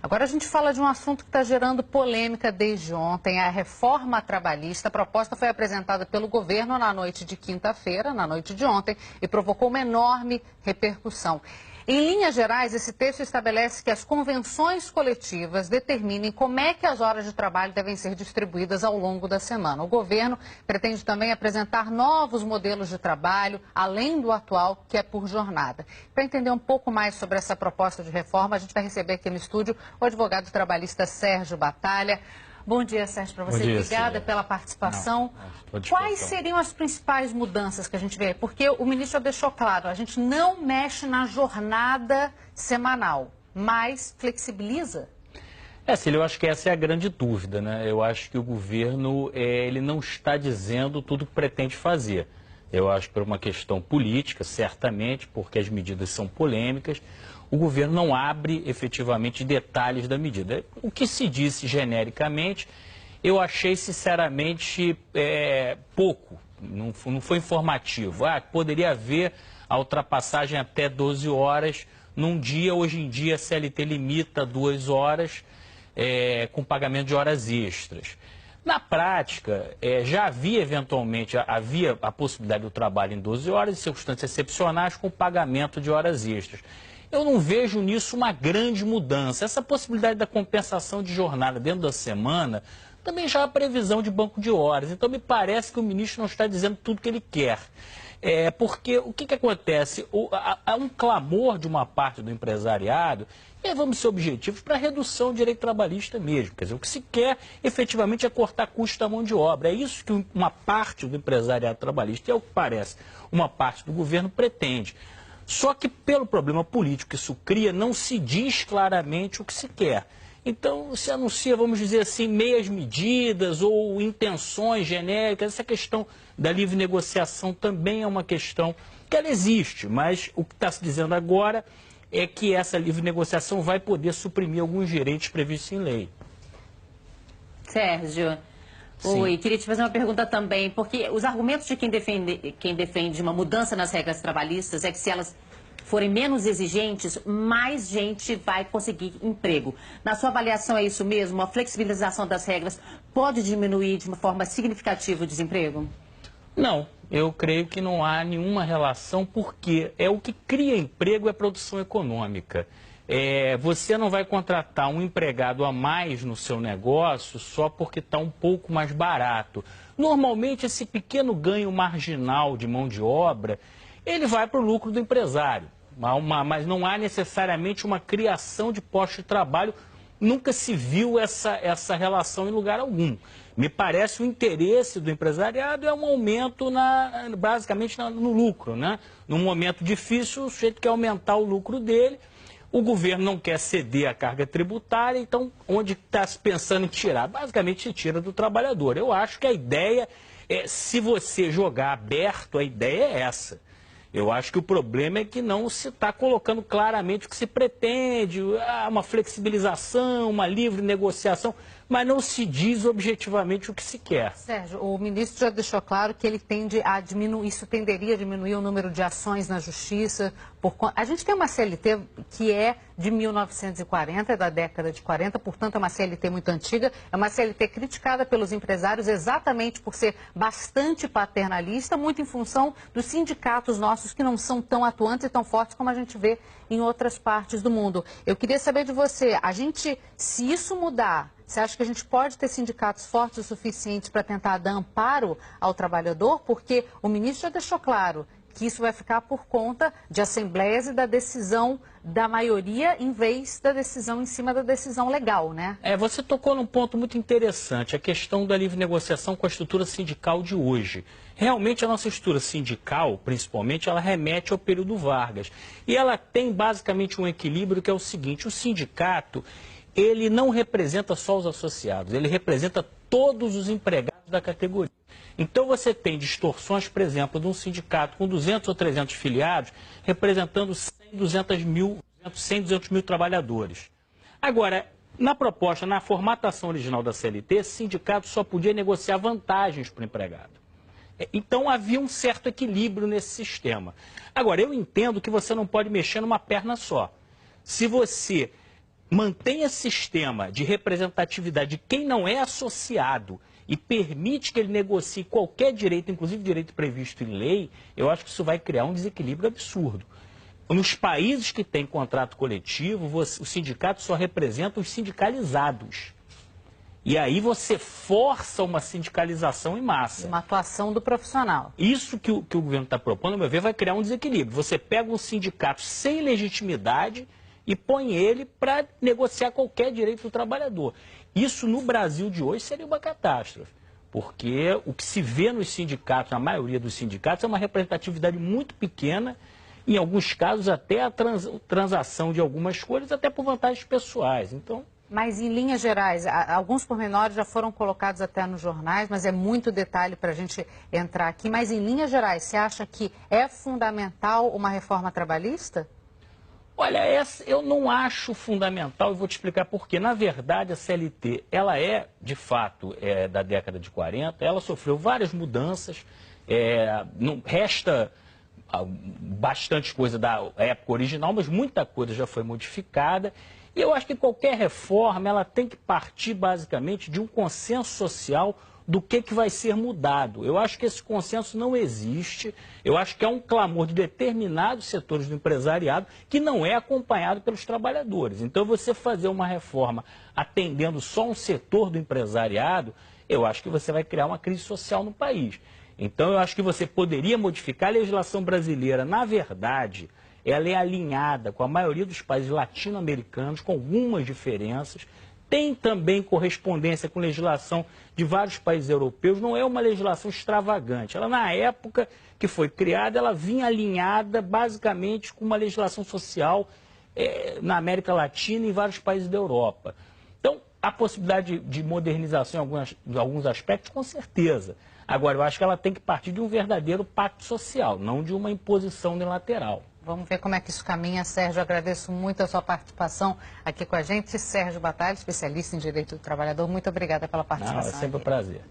Agora a gente fala de um assunto que está gerando polêmica desde ontem, a reforma trabalhista. A proposta foi apresentada pelo governo na noite de quinta-feira, na noite de ontem, e provocou uma enorme repercussão. Em linhas gerais, esse texto estabelece que as convenções coletivas determinem como é que as horas de trabalho devem ser distribuídas ao longo da semana. O governo pretende também apresentar novos modelos de trabalho, além do atual, que é por jornada. Para entender um pouco mais sobre essa proposta de reforma, a gente vai receber aqui no estúdio o advogado trabalhista Sérgio Batalha. Bom dia, Sérgio, para você. Bom dia, obrigada Cília. pela participação. Não, Quais seriam as principais mudanças que a gente vê? Porque o ministro deixou claro, a gente não mexe na jornada semanal, mas flexibiliza. Cília, eu acho que essa é a grande dúvida, né? Eu acho que o governo ele não está dizendo tudo o que pretende fazer. Eu acho que por uma questão política, certamente, porque as medidas são polêmicas, o governo não abre efetivamente detalhes da medida. O que se disse genericamente, eu achei sinceramente pouco, não foi informativo. Poderia haver a ultrapassagem até 12 horas num dia. Hoje em dia a CLT limita 2 horas com pagamento de horas extras. Na prática, já havia eventualmente a possibilidade do trabalho em 12 horas, em circunstâncias excepcionais, com pagamento de horas extras. Eu não vejo nisso uma grande mudança. Essa possibilidade da compensação de jornada dentro da semana também já há previsão de banco de horas. Então, me parece que o ministro não está dizendo tudo o que ele quer. Porque o que acontece? Há um clamor de uma parte do empresariado, e vamos ser objetivos, para a redução do direito trabalhista mesmo. Quer dizer, o que se quer efetivamente é cortar custo da mão de obra. É isso que uma parte do empresariado trabalhista, é o que parece, uma parte do governo pretende. Só que pelo problema político que isso cria, não se diz claramente o que se quer. Então se anuncia, vamos dizer assim, meias medidas ou intenções genéricas. Essa questão da livre negociação também é uma questão que ela existe, mas o que está se dizendo agora é que essa livre negociação vai poder suprimir alguns direitos previstos em lei. Sérgio, oi, queria te fazer uma pergunta também, porque os argumentos de quem defende uma mudança nas regras trabalhistas é que se elas forem menos exigentes, mais gente vai conseguir emprego. Na sua avaliação é isso mesmo? A flexibilização das regras pode diminuir de uma forma significativa o desemprego? Não, eu creio que não há nenhuma relação, porque o que cria emprego é a produção econômica. Você não vai contratar um empregado a mais no seu negócio só porque está um pouco mais barato. Normalmente, esse pequeno ganho marginal de mão de obra, ele vai para o lucro do empresário. Mas não há necessariamente uma criação de postos de trabalho. Nunca se viu essa relação em lugar algum. Me parece o interesse do empresariado é um aumento basicamente no lucro, né? Num momento difícil, o sujeito quer aumentar o lucro dele. O governo não quer ceder a carga tributária, então onde está se pensando em tirar? Basicamente se tira do trabalhador. Eu acho que a ideia se você jogar aberto, a ideia é essa. Eu acho que o problema é que não se está colocando claramente o que se pretende, uma flexibilização, uma livre negociação, mas não se diz objetivamente o que se quer. Sérgio, o ministro já deixou claro que ele tende a diminuir, isso tenderia a diminuir o número de ações na justiça. A gente tem uma CLT que é de 1940, da década de 40, portanto é uma CLT muito antiga, é uma CLT criticada pelos empresários exatamente por ser bastante paternalista, muito em função dos sindicatos nossos que não são tão atuantes e tão fortes como a gente vê em outras partes do mundo. Eu queria saber de você, se isso mudar, você acha que a gente pode ter sindicatos fortes o suficiente para tentar dar amparo ao trabalhador? Porque o ministro já deixou claro que isso vai ficar por conta de assembleias e da decisão da maioria em vez da decisão em cima da decisão legal, né? Você tocou num ponto muito interessante, a questão da livre negociação com a estrutura sindical de hoje. Realmente a nossa estrutura sindical, principalmente, ela remete ao período Vargas. E ela tem basicamente um equilíbrio que é o seguinte, o sindicato, ele não representa só os associados, ele representa todos os empregados da categoria. Então você tem distorções, por exemplo, de um sindicato com 200 ou 300 filiados, representando 100, 200 mil trabalhadores. Agora, na proposta, na formatação original da CLT, esse sindicato só podia negociar vantagens para o empregado. Então havia um certo equilíbrio nesse sistema. Agora, eu entendo que você não pode mexer numa perna só. Se você mantém esse sistema de representatividade de quem não é associado e permite que ele negocie qualquer direito, inclusive direito previsto em lei, eu acho que isso vai criar um desequilíbrio absurdo. Nos países que têm contrato coletivo, os sindicatos só representam os sindicalizados. E aí você força uma sindicalização em massa. Uma atuação do profissional. Isso que o governo está propondo, a meu ver, vai criar um desequilíbrio. Você pega um sindicato sem legitimidade e põe ele para negociar qualquer direito do trabalhador. Isso no Brasil de hoje seria uma catástrofe, porque o que se vê nos sindicatos, na maioria dos sindicatos, é uma representatividade muito pequena, em alguns casos até a transação de algumas coisas, até por vantagens pessoais. Então, mas, em linhas gerais, alguns pormenores já foram colocados até nos jornais, mas é muito detalhe para a gente entrar aqui. Mas, em linhas gerais, você acha que é fundamental uma reforma trabalhista? Olha, eu não acho fundamental e vou te explicar por quê. Na verdade, a CLT, ela é, de fato, da década de 40, ela sofreu várias mudanças, não resta bastante coisa da época original, mas muita coisa já foi modificada. E eu acho que qualquer reforma, ela tem que partir basicamente de um consenso social do que vai ser mudado. Eu acho que esse consenso não existe, eu acho que é um clamor de determinados setores do empresariado que não é acompanhado pelos trabalhadores. Então, você fazer uma reforma atendendo só um setor do empresariado, eu acho que você vai criar uma crise social no país. Então, eu acho que você poderia modificar a legislação brasileira, na verdade, ela é alinhada com a maioria dos países latino-americanos, com algumas diferenças. Tem também correspondência com legislação de vários países europeus, não é uma legislação extravagante. Ela, na época que foi criada, ela vinha alinhada basicamente com uma legislação social na América Latina e em vários países da Europa. Então, a possibilidade de modernização em alguns aspectos, com certeza. Agora, eu acho que ela tem que partir de um verdadeiro pacto social, não de uma imposição unilateral. Vamos ver como é que isso caminha. Sérgio, agradeço muito a sua participação aqui com a gente. Sérgio Batalha, especialista em Direito do Trabalhador, muito obrigada pela participação. Não, é sempre um prazer.